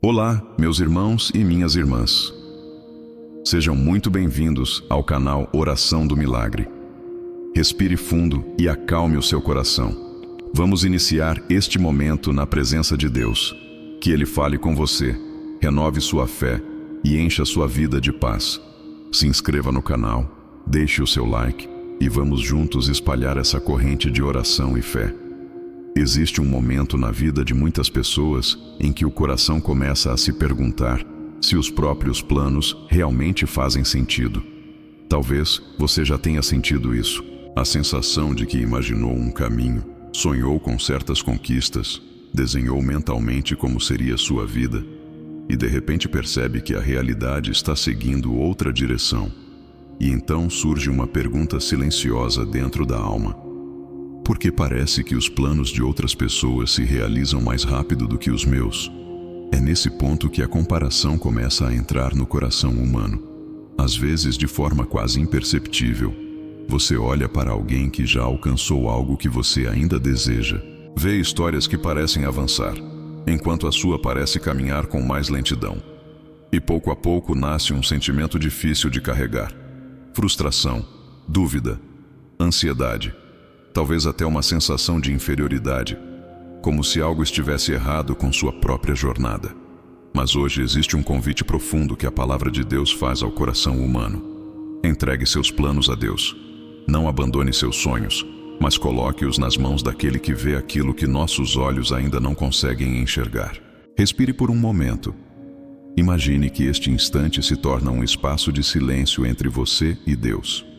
Olá, meus irmãos e minhas irmãs. Sejam muito bem-vindos ao canal Oração do Milagre. Respire fundo e acalme o seu coração. Vamos iniciar este momento na presença de Deus. Que Ele fale com você, renove sua fé e encha sua vida de paz. Se inscreva no canal, deixe o seu like e vamos juntos espalhar essa corrente de oração e fé. Existe um momento na vida de muitas pessoas em que o coração começa a se perguntar se os próprios planos realmente fazem sentido. Talvez você já tenha sentido isso. A sensação de que imaginou um caminho, sonhou com certas conquistas, desenhou mentalmente como seria sua vida e de repente percebe que a realidade está seguindo outra direção. E então surge uma pergunta silenciosa dentro da alma. Porque parece que os planos de outras pessoas se realizam mais rápido do que os meus. É nesse ponto que a comparação começa a entrar no coração humano. Às vezes, de forma quase imperceptível, você olha para alguém que já alcançou algo que você ainda deseja. Vê histórias que parecem avançar, enquanto a sua parece caminhar com mais lentidão. E pouco a pouco nasce um sentimento difícil de carregar. Frustração, dúvida, ansiedade. Talvez até uma sensação de inferioridade, como se algo estivesse errado com sua própria jornada. Mas hoje existe um convite profundo que a palavra de Deus faz ao coração humano. Entregue seus planos a Deus. Não abandone seus sonhos, mas coloque-os nas mãos daquele que vê aquilo que nossos olhos ainda não conseguem enxergar. Respire por um momento. Imagine que este instante se torna um espaço de silêncio entre você e Deus.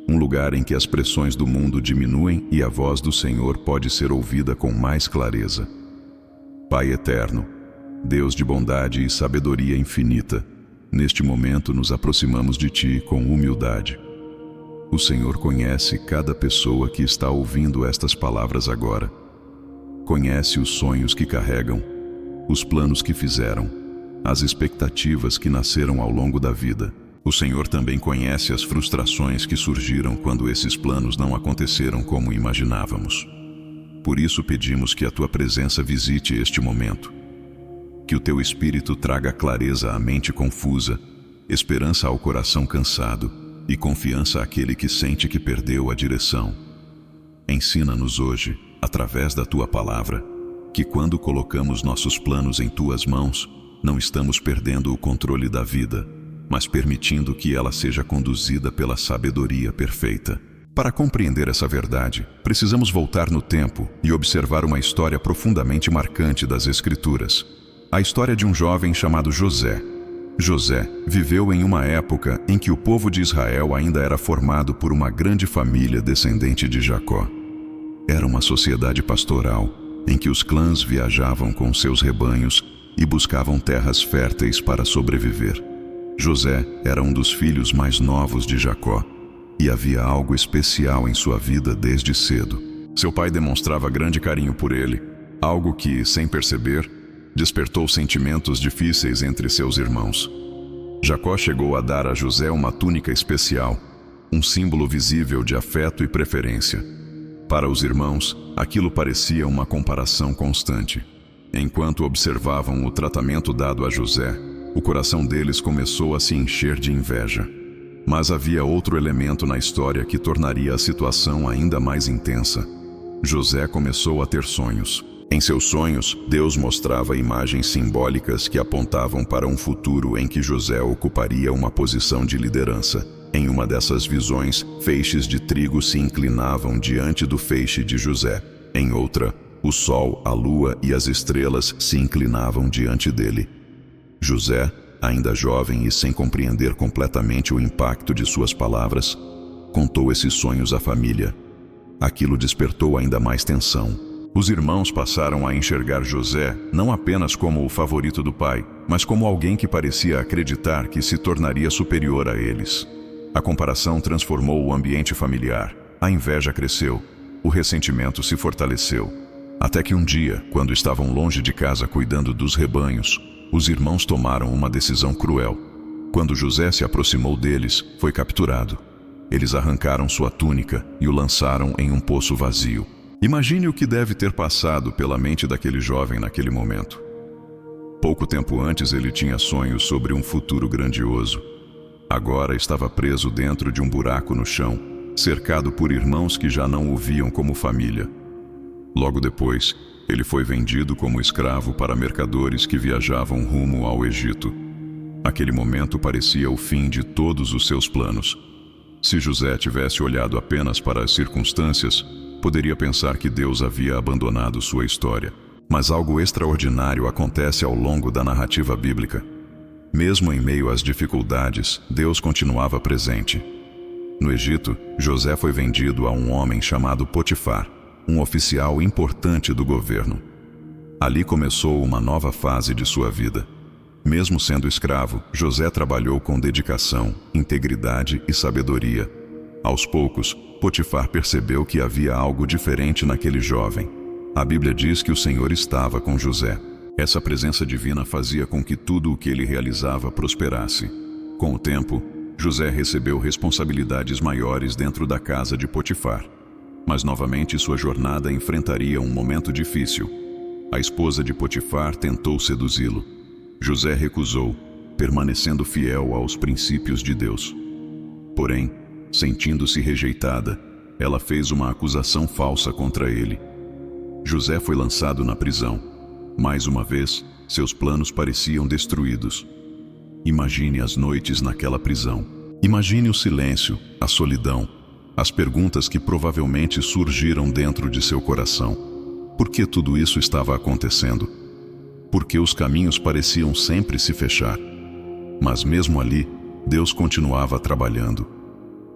Um lugar em que as pressões do mundo diminuem e a voz do Senhor pode ser ouvida com mais clareza. Pai eterno, Deus de bondade e sabedoria infinita, neste momento nos aproximamos de Ti com humildade. O Senhor conhece cada pessoa que está ouvindo estas palavras agora. Conhece os sonhos que carregam, os planos que fizeram, as expectativas que nasceram ao longo da vida. O Senhor também conhece as frustrações que surgiram quando esses planos não aconteceram como imaginávamos. Por isso pedimos que a Tua presença visite este momento. Que o Teu Espírito traga clareza à mente confusa, esperança ao coração cansado e confiança àquele que sente que perdeu a direção. Ensina-nos hoje, através da Tua palavra, que quando colocamos nossos planos em Tuas mãos, não estamos perdendo o controle da vida, mas permitindo que ela seja conduzida pela sabedoria perfeita. Para compreender essa verdade, precisamos voltar no tempo e observar uma história profundamente marcante das Escrituras. A história de um jovem chamado José. José viveu em uma época em que o povo de Israel ainda era formado por uma grande família descendente de Jacó. Era uma sociedade pastoral, em que os clãs viajavam com seus rebanhos e buscavam terras férteis para sobreviver. José era um dos filhos mais novos de Jacó, e havia algo especial em sua vida desde cedo. Seu pai demonstrava grande carinho por ele, algo que, sem perceber, despertou sentimentos difíceis entre seus irmãos. Jacó chegou a dar a José uma túnica especial, um símbolo visível de afeto e preferência. Para os irmãos, aquilo parecia uma comparação constante. Enquanto observavam o tratamento dado a José, o coração deles começou a se encher de inveja. Mas havia outro elemento na história que tornaria a situação ainda mais intensa. José começou a ter sonhos. Em seus sonhos, Deus mostrava imagens simbólicas que apontavam para um futuro em que José ocuparia uma posição de liderança. Em uma dessas visões, feixes de trigo se inclinavam diante do feixe de José. Em outra, o sol, a lua e as estrelas se inclinavam diante dele. José, ainda jovem e sem compreender completamente o impacto de suas palavras, contou esses sonhos à família. Aquilo despertou ainda mais tensão. Os irmãos passaram a enxergar José não apenas como o favorito do pai, mas como alguém que parecia acreditar que se tornaria superior a eles. A comparação transformou o ambiente familiar, a inveja cresceu, o ressentimento se fortaleceu. Até que um dia, quando estavam longe de casa cuidando dos rebanhos, os irmãos tomaram uma decisão cruel. Quando José se aproximou deles, foi capturado. Eles arrancaram sua túnica e o lançaram em um poço vazio. Imagine o que deve ter passado pela mente daquele jovem naquele momento. Pouco tempo antes ele tinha sonhos sobre um futuro grandioso. Agora estava preso dentro de um buraco no chão, cercado por irmãos que já não o viam como família. Logo depois, ele foi vendido como escravo para mercadores que viajavam rumo ao Egito. Aquele momento parecia o fim de todos os seus planos. Se José tivesse olhado apenas para as circunstâncias, poderia pensar que Deus havia abandonado sua história. Mas algo extraordinário acontece ao longo da narrativa bíblica. Mesmo em meio às dificuldades, Deus continuava presente. No Egito, José foi vendido a um homem chamado Potifar, um oficial importante do governo. Ali começou uma nova fase de sua vida. Mesmo sendo escravo, José trabalhou com dedicação, integridade e sabedoria. Aos poucos, Potifar percebeu que havia algo diferente naquele jovem. A Bíblia diz que o Senhor estava com José. Essa presença divina fazia com que tudo o que ele realizava prosperasse. Com o tempo, José recebeu responsabilidades maiores dentro da casa de Potifar. Mas novamente sua jornada enfrentaria um momento difícil. A esposa de Potifar tentou seduzi-lo. José recusou, permanecendo fiel aos princípios de Deus. Porém, sentindo-se rejeitada, ela fez uma acusação falsa contra ele. José foi lançado na prisão. Mais uma vez, seus planos pareciam destruídos. Imagine as noites naquela prisão. Imagine o silêncio, a solidão, as perguntas que provavelmente surgiram dentro de seu coração. Por que tudo isso estava acontecendo? Porque os caminhos pareciam sempre se fechar. Mas mesmo ali, Deus continuava trabalhando.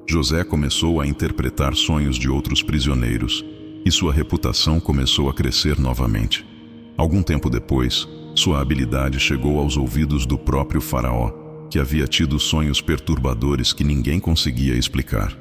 José começou a interpretar sonhos de outros prisioneiros, e sua reputação começou a crescer novamente. Algum tempo depois, sua habilidade chegou aos ouvidos do próprio faraó, que havia tido sonhos perturbadores que ninguém conseguia explicar.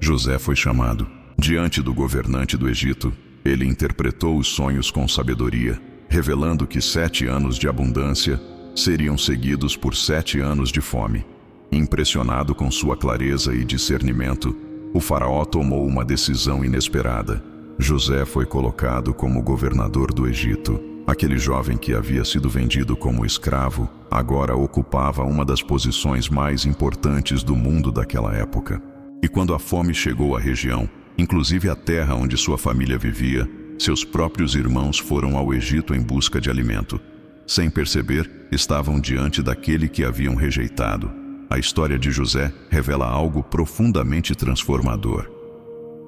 José foi chamado. Diante do governante do Egito, ele interpretou os sonhos com sabedoria, revelando que 7 anos de abundância seriam seguidos por 7 anos de fome. Impressionado com sua clareza e discernimento, o faraó tomou uma decisão inesperada. José foi colocado como governador do Egito. Aquele jovem que havia sido vendido como escravo, agora ocupava uma das posições mais importantes do mundo daquela época. E quando a fome chegou à região, inclusive a terra onde sua família vivia, seus próprios irmãos foram ao Egito em busca de alimento. Sem perceber, estavam diante daquele que haviam rejeitado. A história de José revela algo profundamente transformador.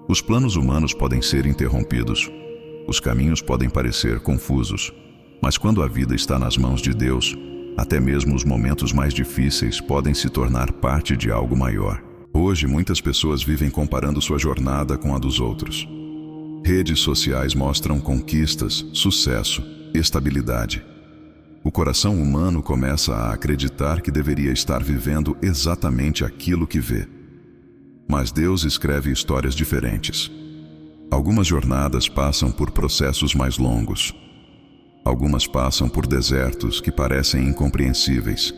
Os planos humanos podem ser interrompidos. Os caminhos podem parecer confusos. Mas quando a vida está nas mãos de Deus, até mesmo os momentos mais difíceis podem se tornar parte de algo maior. Hoje, muitas pessoas vivem comparando sua jornada com a dos outros. Redes sociais mostram conquistas, sucesso, estabilidade. O coração humano começa a acreditar que deveria estar vivendo exatamente aquilo que vê. Mas Deus escreve histórias diferentes. Algumas jornadas passam por processos mais longos. Algumas passam por desertos que parecem incompreensíveis.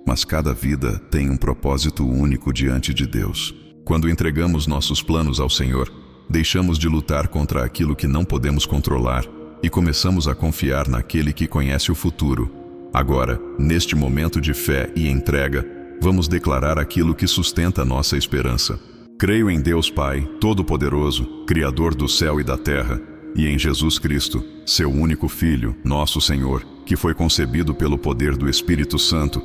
Mas cada vida tem um propósito único diante de Deus. Quando entregamos nossos planos ao Senhor, deixamos de lutar contra aquilo que não podemos controlar e começamos a confiar naquele que conhece o futuro. Agora, neste momento de fé e entrega, vamos declarar aquilo que sustenta nossa esperança. Creio em Deus Pai, Todo-Poderoso, Criador do céu e da terra, e em Jesus Cristo, seu único Filho, nosso Senhor, que foi concebido pelo poder do Espírito Santo,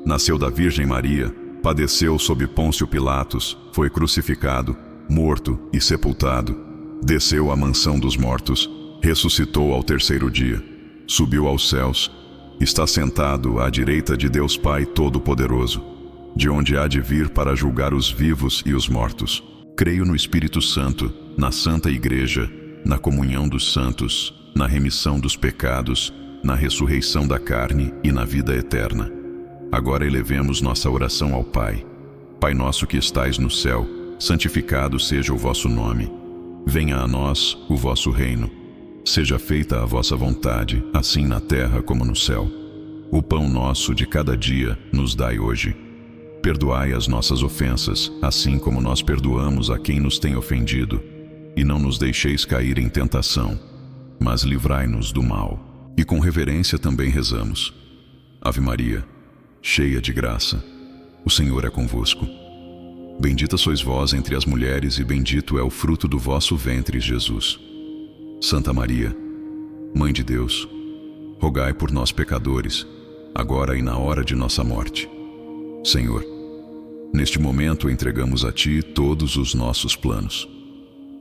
nasceu da Virgem Maria, padeceu sob Pôncio Pilatos, foi crucificado, morto e sepultado, desceu à mansão dos mortos, ressuscitou ao terceiro dia, subiu aos céus, está sentado à direita de Deus Pai Todo-Poderoso, de onde há de vir para julgar os vivos e os mortos. Creio no Espírito Santo, na Santa Igreja, na comunhão dos santos, na remissão dos pecados, na ressurreição da carne e na vida eterna. Agora elevemos nossa oração ao Pai. Pai nosso que estais no céu, santificado seja o vosso nome. Venha a nós o vosso reino. Seja feita a vossa vontade, assim na terra como no céu. O pão nosso de cada dia nos dai hoje. Perdoai as nossas ofensas, assim como nós perdoamos a quem nos tem ofendido. E não nos deixeis cair em tentação, mas livrai-nos do mal. E com reverência também rezamos: Ave Maria, cheia de graça, o Senhor é convosco. Bendita sois vós entre as mulheres e bendito é o fruto do vosso ventre, Jesus. Santa Maria, Mãe de Deus, rogai por nós pecadores, agora e na hora de nossa morte. Senhor, neste momento entregamos a Ti todos os nossos planos,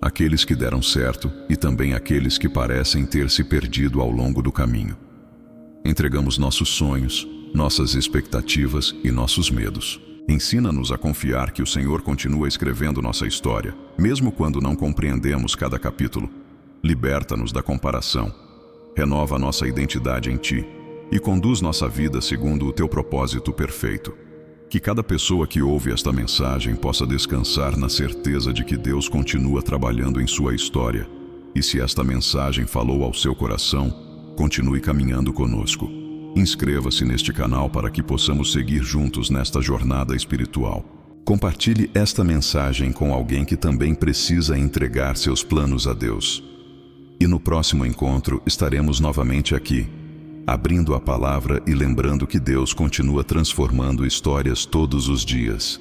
aqueles que deram certo e também aqueles que parecem ter se perdido ao longo do caminho. Entregamos nossos sonhos, nossas expectativas e nossos medos. Ensina-nos a confiar que o Senhor continua escrevendo nossa história, mesmo quando não compreendemos cada capítulo. Liberta-nos da comparação, renova nossa identidade em Ti e conduz nossa vida segundo o Teu propósito perfeito. Que cada pessoa que ouve esta mensagem possa descansar na certeza de que Deus continua trabalhando em sua história. E se esta mensagem falou ao seu coração, continue caminhando conosco. Inscreva-se neste canal para que possamos seguir juntos nesta jornada espiritual. Compartilhe esta mensagem com alguém que também precisa entregar seus planos a Deus. E no próximo encontro estaremos novamente aqui, abrindo a palavra e lembrando que Deus continua transformando histórias todos os dias.